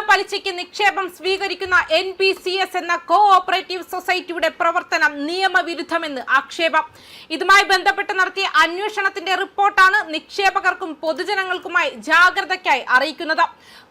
പലിശയ്ക്ക് നിക്ഷേപം സ്വീകരിക്കുന്ന NPCS എന്ന കോ ഓപ്പറേറ്റീവ് സൊസൈറ്റിയുടെ പ്രവർത്തനം നിയമവിരുദ്ധമെന്ന് ആക്ഷേപം. ഇതുമായി ബന്ധപ്പെട്ട് നടത്തിയ അന്വേഷണത്തിന്റെ റിപ്പോർട്ടാണ് നിക്ഷേപകർക്കും പൊതുജനങ്ങൾക്കുമായി ജാഗ്രതയ്ക്കായി അറിയിക്കുന്നത്.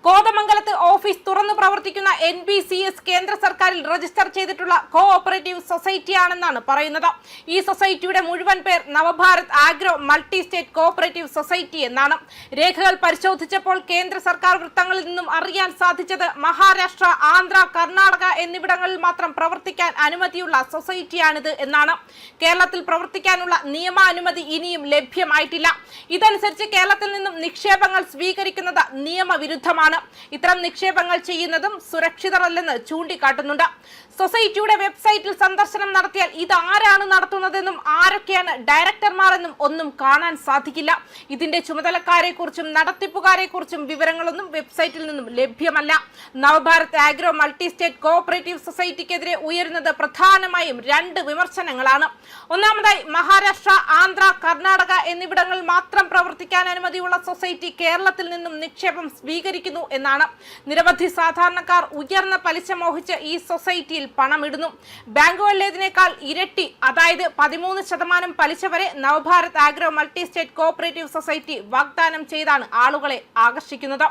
കോതമംഗലത്ത് ഓഫീസ് തുറന്നു പ്രവർത്തിക്കുന്ന NPCS കേന്ദ്ര സർക്കാരിൽ രജിസ്റ്റർ ചെയ്തിട്ടുള്ള കോ ഓപ്പറേറ്റീവ് സൊസൈറ്റിയാണെന്നാണ് പറയുന്നത്. ഈ സൊസൈറ്റിയുടെ മുഴുവൻ പേർ Nav Bharat agro multi state cooperative society എന്നാണ്. രേഖകൾ പരിശോധിച്ചപ്പോൾ കേന്ദ്ര സർക്കാർ വൃത്തങ്ങളിൽ നിന്നും അറിയാൻ സാധിച്ചത് മഹാരാഷ്ട്ര, ആന്ധ്ര, കർണാടക എന്നിവിടങ്ങളിൽ മാത്രം പ്രവർത്തിക്കാൻ അനുമതിയുള്ള സൊസൈറ്റിയാണിത് എന്നാണ്. കേരളത്തിൽ പ്രവർത്തിക്കാനുള്ള നിയമാനുമതി ഇനിയും ലഭ്യമായിട്ടില്ല. ഇതനുസരിച്ച് കേരളത്തിൽ നിന്നും നിക്ഷേപങ്ങൾ സ്വീകരിക്കുന്നത് നിയമവിരുദ്ധമാണ്. ഇത്തരം നിക്ഷേപങ്ങൾ ചെയ്യുന്നതും സുരക്ഷിതരല്ലെന്ന് ചൂണ്ടിക്കാട്ടുന്നുണ്ട്. സൊസൈറ്റിയുടെ വെബ്സൈറ്റിൽ സന്ദർശനം നടത്തിയാൽ ഇത് ആരാണ് നടത്തുന്നതെന്നും ആരൊക്കെയാണ് ഡയറക്ടർമാർ എന്നും ഒന്നും കാണാൻ സാധിക്കില്ല. ഇതിന്റെ ചുമതലക്കാരെ കുറിച്ചും നടത്തിപ്പുകാരെ കുറിച്ചും വിവരങ്ങളൊന്നും വെബ്സൈറ്റിൽ നിന്നും ലഭ്യമല്ല. Navbharat agro multi state cooperative സൊസൈറ്റിക്കെതിരെ ഉയരുന്നത് പ്രധാനമായും രണ്ട് വിമർശനങ്ങളാണ്. ഒന്നാമതായി, മഹാരാഷ്ട്ര, ആന്ധ്ര, കർണാടക എന്നിവിടങ്ങളിൽ മാത്രം പ്രവർത്തിക്കാൻ അനുമതിയുള്ള സൊസൈറ്റി കേരളത്തിൽ നിന്നും നിക്ഷേപം സ്വീകരിക്കുന്നു എന്നാണ്. നിരവധി സാധാരണക്കാർ ഉയർന്ന പലിശ മോഹിച്ച് ഈ സൊസൈറ്റിയിൽ പണമിടുന്നു. ബാങ്കുകളിലേതിനേക്കാൾ ഇരട്ടി, അതായത് 13% പലിശ വരെ Nav Bharat agro multi state cooperative society വാഗ്ദാനം ചെയ്താണ് ആളുകളെ ആകർഷിക്കുന്നത്.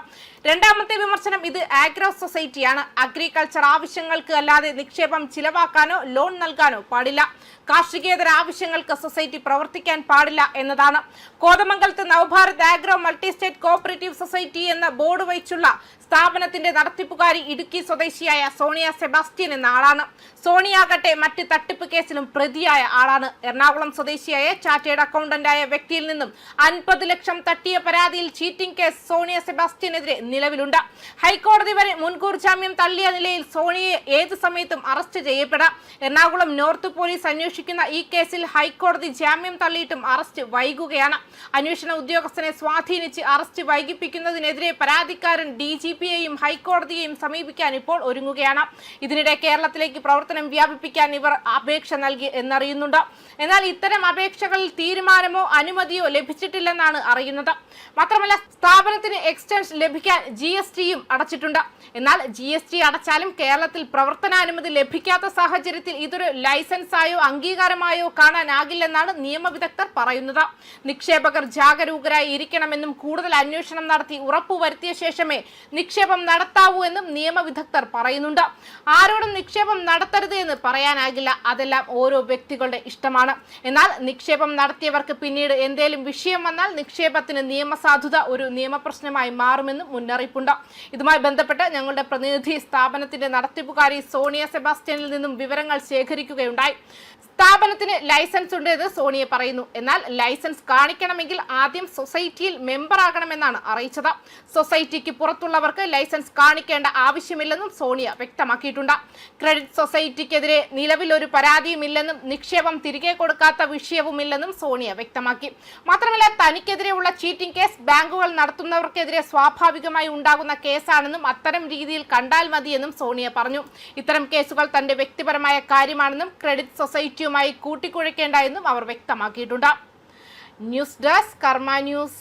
രണ്ടാമത്തെ വിമർശനം, ഇത് ആഗ്രോ സൊസൈറ്റിയാണ്. അഗ്രികൾച്ചർ ആവശ്യങ്ങൾക്ക് അല്ലാതെ നിക്ഷേപം ചിലവാക്കാനോ ലോൺ നൽകാനോ പാടില്ല. കാർഷികേതര ആവശ്യങ്ങൾക്ക് സൊസൈറ്റി പ്രവർത്തിക്കാൻ പാടില്ല എന്നതാണ്. കോതമംഗലത്ത് Nav Bharat agro multi state cooperative society എന്ന ബോർഡ് വഹിച്ചുള്ള സ്ഥാപനത്തിന്റെ നടത്തിപ്പുകാരി ഇടുക്കി സ്വദേശിയായ സോണിയ സെബാസ്റ്റ്യൻ എന്ന ആളാണ്. സോണിയാകട്ടെ മറ്റ് തട്ടിപ്പ് കേസിലും പ്രതിയായ ആളാണ്. എറണാകുളം സ്വദേശിയായ ചാർട്ടേഡ് അക്കൗണ്ടന്റായ വ്യക്തിയിൽ നിന്നും 50 ലക്ഷം തട്ടിയ പരാതിയിൽ ചീറ്റിംഗ് കേസ് സോണിയ സെബാസ്റ്റ്യനെതിരെ നിലവിലുണ്ട്. ഹൈക്കോടതി വരെ മുൻകൂർ ജാമ്യം തള്ളിയ നിലയിൽ സോണിയെ ഏത് സമയത്തും അറസ്റ്റ് ചെയ്യപ്പെടാം. എറണാകുളം നോർത്ത് പോലീസ് അന്വേഷിക്കുന്ന ഈ കേസിൽ ഹൈക്കോടതി ജാമ്യം തള്ളിയിട്ടും അറസ്റ്റ് വൈകുകയാണ്. അന്വേഷണ ഉദ്യോഗസ്ഥനെ സ്വാധീനിച്ച് അറസ്റ്റ് വൈകിപ്പിക്കുന്നതിനെതിരെ പരാതിക്കാരൻ DGPയെയും ഹൈക്കോടതിയെയും സമീപിക്കാൻ ഇപ്പോൾ ഒരുങ്ങുകയാണ്. ഇതിനിടെ കേരളത്തിലേക്ക് പ്രവർത്തനം വ്യാപിപ്പിക്കാൻ ഇവർ അപേക്ഷ നൽകി എന്നറിയുന്നുണ്ട്. എന്നാൽ ഇത്തരം അപേക്ഷകളിൽ തീരുമാനമോ അനുമതിയോ ലഭിച്ചിട്ടില്ലെന്നാണ് അറിയുന്നത്. മാത്രമല്ല, സ്ഥാപനത്തിന് എക്സ്റ്റൻഷൻ ലഭിക്കാൻ GSTയും അടച്ചിട്ടുണ്ട്. എന്നാൽ GST അടച്ചാലും കേരളത്തിൽ പ്രവർത്തനാനുമതി ലഭിക്കാത്ത സാഹചര്യത്തിൽ ഇതൊരു ലൈസൻസായോ അംഗീകാരമായോ കാണാനാകില്ലെന്നാണ് നിയമവിദഗ്ധർ പറയുന്നത്. നിക്ഷേപകർ ജാഗരൂകരായി ഇരിക്കണമെന്നും കൂടുതൽ അന്വേഷണം നടത്തി ഉറപ്പുവരുത്തിയ ശേഷമേ നിക്ഷേപം നടത്താവൂ എന്നും നിയമവിദഗ്ധർ പറയുന്നുണ്ട്. ആരോടും നിക്ഷേപം നടത്തരുത് എന്ന് പറയാനാകില്ല. അതെല്ലാം ഓരോ വ്യക്തികളുടെ ഇഷ്ടമാണ്. എന്നാൽ നിക്ഷേപം നടത്തിയവർക്ക് പിന്നീട് എന്തേലും വിഷയം വന്നാൽ നിക്ഷേപത്തിന് നിയമസാധുത ഒരു നിയമപ്രശ്നമായി മാറുമെന്നും മുന്നറിയിപ്പുണ്ട്. ഇതുമായി ബന്ധപ്പെട്ട് ഞങ്ങളുടെ പ്രതിനിധി സ്ഥാപനത്തിന്റെ നടത്തിപ്പുകാരി സോണിയ സെബാസ്റ്റ്യനിൽ നിന്നും വിവരങ്ങൾ ശേഖരിക്കുകയുണ്ടായി. സ്ഥാപനത്തിന് ലൈസൻസ് ഉണ്ട് എന്ന് സോണിയ പറയുന്നു. എന്നാൽ ലൈസൻസ് കാണിക്കണമെങ്കിൽ ആദ്യം സൊസൈറ്റിയിൽ മെമ്പർ ആകണമെന്നാണ് അറിയിച്ചത്. സൊസൈറ്റിക്ക് പുറത്തുള്ളവർക്ക് ലൈസൻസ് കാണിക്കേണ്ട ആവശ്യമില്ലെന്നും സോണിയ വ്യക്തമാക്കിയിട്ടുണ്ട്. ക്രെഡിറ്റ് സൊസൈറ്റിക്കെതിരെ നിലവിൽ ഒരു പരാതിയുമില്ലെന്നും നിക്ഷേപം തിരികെ കൊടുക്കാത്ത വിഷയവുമില്ലെന്നും സോണിയ വ്യക്തമാക്കി. മാത്രമല്ല, തനിക്കെതിരെയുള്ള ചീറ്റിംഗ് കേസ് ബാങ്കുകൾ നടത്തുന്നവർക്കെതിരെ സ്വാഭാവികമായി ഉണ്ടാകുന്ന കേസാണെന്നും അത്തരം രീതിയിൽ കണ്ടാൽ മതിയെന്നും സോണിയ പറഞ്ഞു. ഇത്തരം കേസുകൾ തന്റെ വ്യക്തിപരമായ കാര്യമാണെന്നും ക്രെഡിറ്റ് സൊസൈറ്റിയുമായി കൂട്ടിക്കുഴയ്ക്കേണ്ട എന്നും അവർ വ്യക്തമാക്കിയിട്ടുണ്ട്. ന്യൂസ് ഡെസ്ക് കർമ്മ ന്യൂസ്.